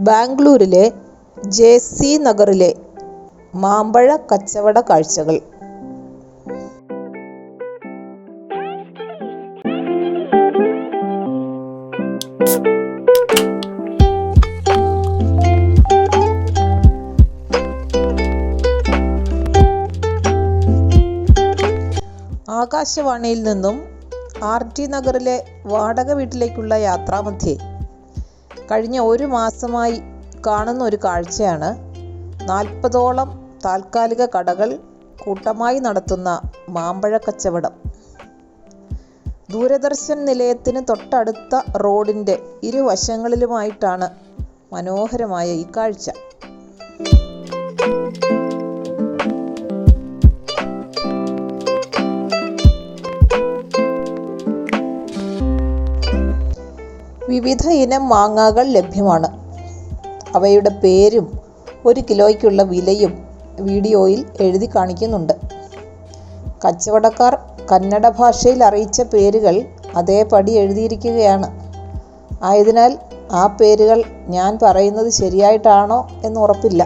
ബാംഗ്ലൂരിലെ ജെ.സി. നഗറിലെ മാമ്പഴ കച്ചവട കാഴ്ചകൾ. ആകാശവാണിയിൽ നിന്നും ആർ.ടി. നഗറിലെ വാടക വീട്ടിലേക്കുള്ള യാത്രാമധ്യേ കഴിഞ്ഞ ഒരു മാസമായി കാണുന്ന ഒരു കാഴ്ചയാണ് 40ഓളം താൽക്കാലിക കടകൾ കൂട്ടമായി നടത്തുന്ന മാമ്പഴ കച്ചവടം. ദൂരദർശൻ നിലയത്തിന് തൊട്ടടുത്ത റോഡിൻ്റെ ഇരുവശങ്ങളിലുമായിട്ടാണ് മനോഹരമായ ഈ കാഴ്ച. വിവിധ ഇനം മാങ്ങകൾ ലഭ്യമാണ്. അവയുടെ പേരും 1 കിലോയ്ക്കുള്ള വിലയും വീഡിയോയിൽ എഴുതി കാണിക്കുന്നുണ്ട്. കച്ചവടക്കാർ കന്നഡ ഭാഷയിൽ അറിയിച്ച പേരുകൾ അതേപടി എഴുതിയിരിക്കുകയാണ്. ആയതിനാൽ ആ പേരുകൾ ഞാൻ പറയുന്നത് ശരിയായിട്ടാണോ എന്ന് ഉറപ്പില്ല.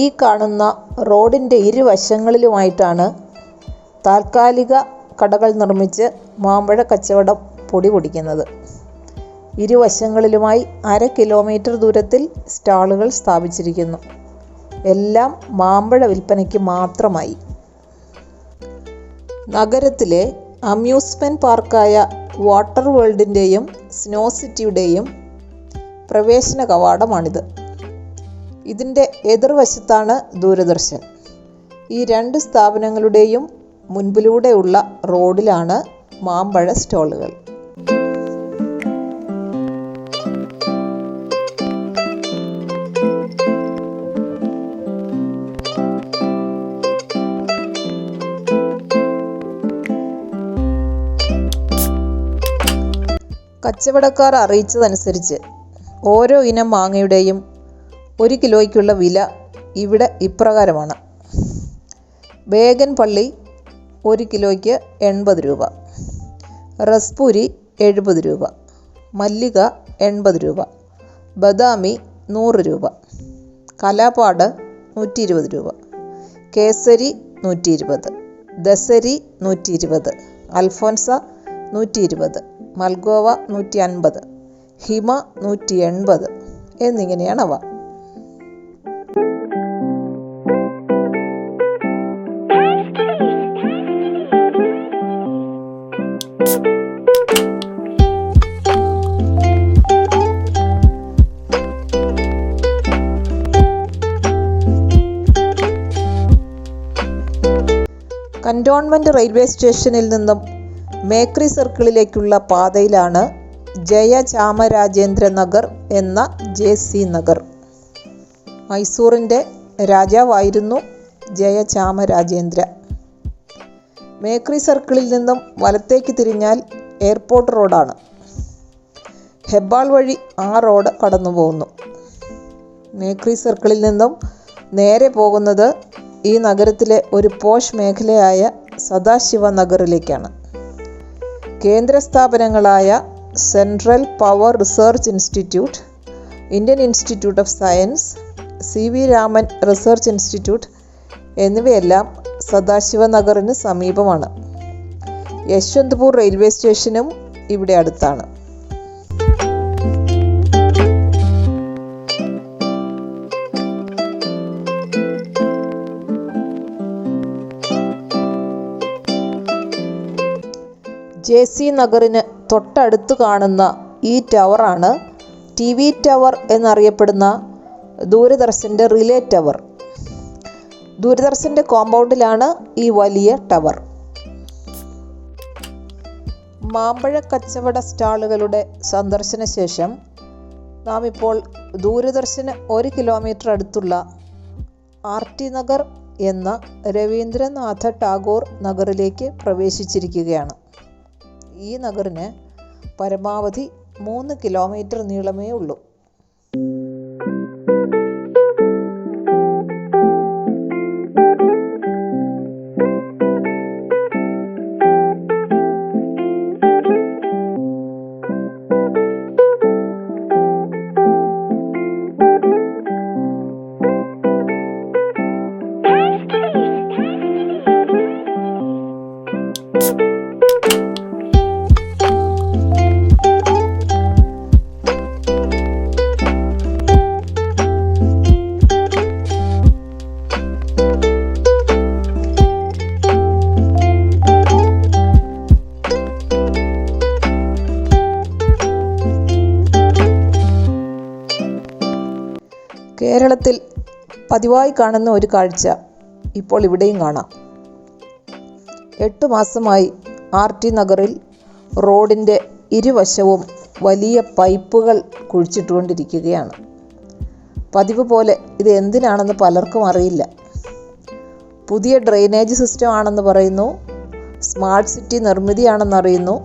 ഈ കാണുന്ന റോഡിൻ്റെ ഇരുവശങ്ങളിലുമായിട്ടാണ് താൽക്കാലിക കടകൾ നിർമ്മിച്ച് മാമ്പഴ കച്ചവടം പൊടിപൊടിക്കുന്നത്. ഇരുവശങ്ങളിലുമായി 1/2 കിലോമീറ്റർ ദൂരത്തിൽ സ്റ്റാളുകൾ സ്ഥാപിച്ചിരിക്കുന്നു. എല്ലാം മാമ്പഴ വിൽപ്പനയ്ക്ക് മാത്രമായി. നഗരത്തിലെ അമ്യൂസ്മെൻറ്റ് പാർക്കായ വാട്ടർ വേൾഡിൻ്റെയും സ്നോ സിറ്റിയുടെയും പ്രവേശന കവാടമാണിത്. ഇതിൻ്റെ എതിർവശത്താണ് ദൂരദർശൻ. ഈ 2 സ്ഥാപനങ്ങളുടെയും മുൻപിലൂടെയുള്ള റോഡിലാണ് മാമ്പഴ സ്റ്റോളുകൾ. കച്ചവടക്കാർ അറിയിച്ചതനുസരിച്ച് ഓരോ ഇനം മാങ്ങയുടെയും 1 കിലോയ്ക്കുള്ള വില ഇവിടെ ഇപ്രകാരമാണ്. ബേഗൻ പള്ളി 1 കിലോയ്ക്ക് 80 രൂപ, റസ്പൂരി 70 രൂപ, മല്ലിക 80 രൂപ, ബദാമി 100 രൂപ, കലാപാട് 120 രൂപ, കേസരി 120, ദസരി 120, അൽഫോൻസ 120, മൽഗോവ 150, ഹിമ 180 എന്നിങ്ങനെയാണവ. കന്റോൺമെന്റ് റെയിൽവേ സ്റ്റേഷനിൽ നിന്നും മേക്രി സർക്കിളിലേക്കുള്ള പാതയിലാണ് ജയചാമരാജേന്ദ്ര നഗർ എന്ന ജെ.സി. നഗർ. മൈസൂറിൻ്റെ രാജാവായിരുന്നു ജയചാമരാജേന്ദ്ര. മേക്രി സർക്കിളിൽ നിന്നും വലത്തേക്ക് തിരിഞ്ഞാൽ എയർപോർട്ട് റോഡാണ്. ഹെബ്ബാൾ വഴി ആ റോഡ് കടന്നു പോകുന്നു. മേക്രി സർക്കിളിൽ നിന്നും നേരെ പോകുന്നത് ഈ നഗരത്തിലെ ഒരു പോഷ് മേഖലയായ സദാശിവ നഗറിലേക്കാണ്. കേന്ദ്ര സ്ഥാപനങ്ങളായ central power research institute, Indian institute of science, CV Raman research institute എന്നിവയെല്ലാം സദാശിവ നഗറിന് സമീപമാണ്. യശ്വന്ത്പൂർ റെയിൽവേ സ്റ്റേഷനും ഇവിടെ അടുത്താണ്. JC നഗറിന് തൊട്ടടുത്ത് കാണുന്ന ഈ ടവറാണ് TV ടവർ എന്നറിയപ്പെടുന്ന ദൂരദർശൻ്റെ റിലേ ടവർ. ദൂരദർശൻ്റെ കോമ്പൗണ്ടിലാണ് ഈ വലിയ ടവർ. മാമ്പഴ കച്ചവട സ്റ്റാളുകളുടെ സന്ദർശന ശേഷം നാം ഇപ്പോൾ ദൂരദർശന് 1 കിലോമീറ്റർ അടുത്തുള്ള RT നഗർ എന്ന രവീന്ദ്രനാഥ ടാഗോർ നഗറിലേക്ക് പ്രവേശിച്ചിരിക്കുകയാണ്. ഈ നഗറിന് പരമാവധി 3 കിലോമീറ്റർ നീളമേ ഉള്ളൂ. കേരളത്തിൽ പതിവായി കാണുന്ന ഒരു കാഴ്ച ഇപ്പോൾ ഇവിടെയും കാണാം. 8 മാസമായി RT നഗറിൽ റോഡിൻ്റെ ഇരുവശവും വലിയ പൈപ്പുകൾ കുഴിച്ചിട്ടുകൊണ്ടിരിക്കുകയാണ്. പതിവ് പോലെ ഇത് എന്തിനാണെന്ന് പലർക്കും അറിയില്ല. പുതിയ ഡ്രെയിനേജ് സിസ്റ്റം ആണെന്ന് പറയുന്നു, സ്മാർട്ട് സിറ്റി നിർമ്മിതിയാണെന്നറിയുന്നു.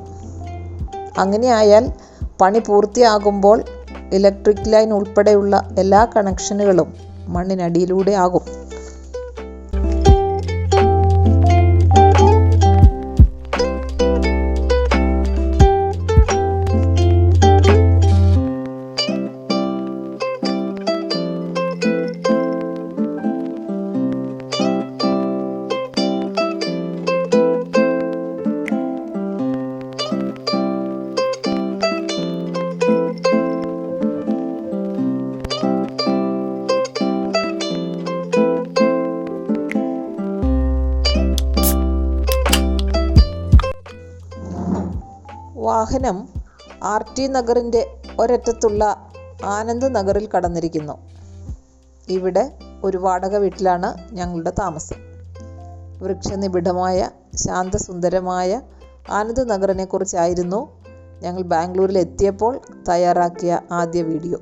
അങ്ങനെയായാൽ പണി പൂർത്തിയാകുമ്പോൾ ഇലക്ട്രിക് ലൈൻ ഉൾപ്പെടെയുള്ള എല്ലാ കണക്ഷനുകളും മണ്ണിനടിയിലൂടെ ആകും. വാഹനം RT നഗറിൻ്റെ ഒരറ്റത്തുള്ള ആനന്ദ് നഗറിൽ കടന്നിരിക്കുന്നു. ഇവിടെ ഒരു വാടക വീട്ടിലാണ് ഞങ്ങളുടെ താമസം. വൃക്ഷനിബിഡമായ ശാന്തസുന്ദരമായ ആനന്ദ് നഗറിനെ കുറിച്ചായിരുന്നു ഞങ്ങൾ ബാംഗ്ലൂരിൽ എത്തിയപ്പോൾ തയ്യാറാക്കിയ ആദ്യ വീഡിയോ.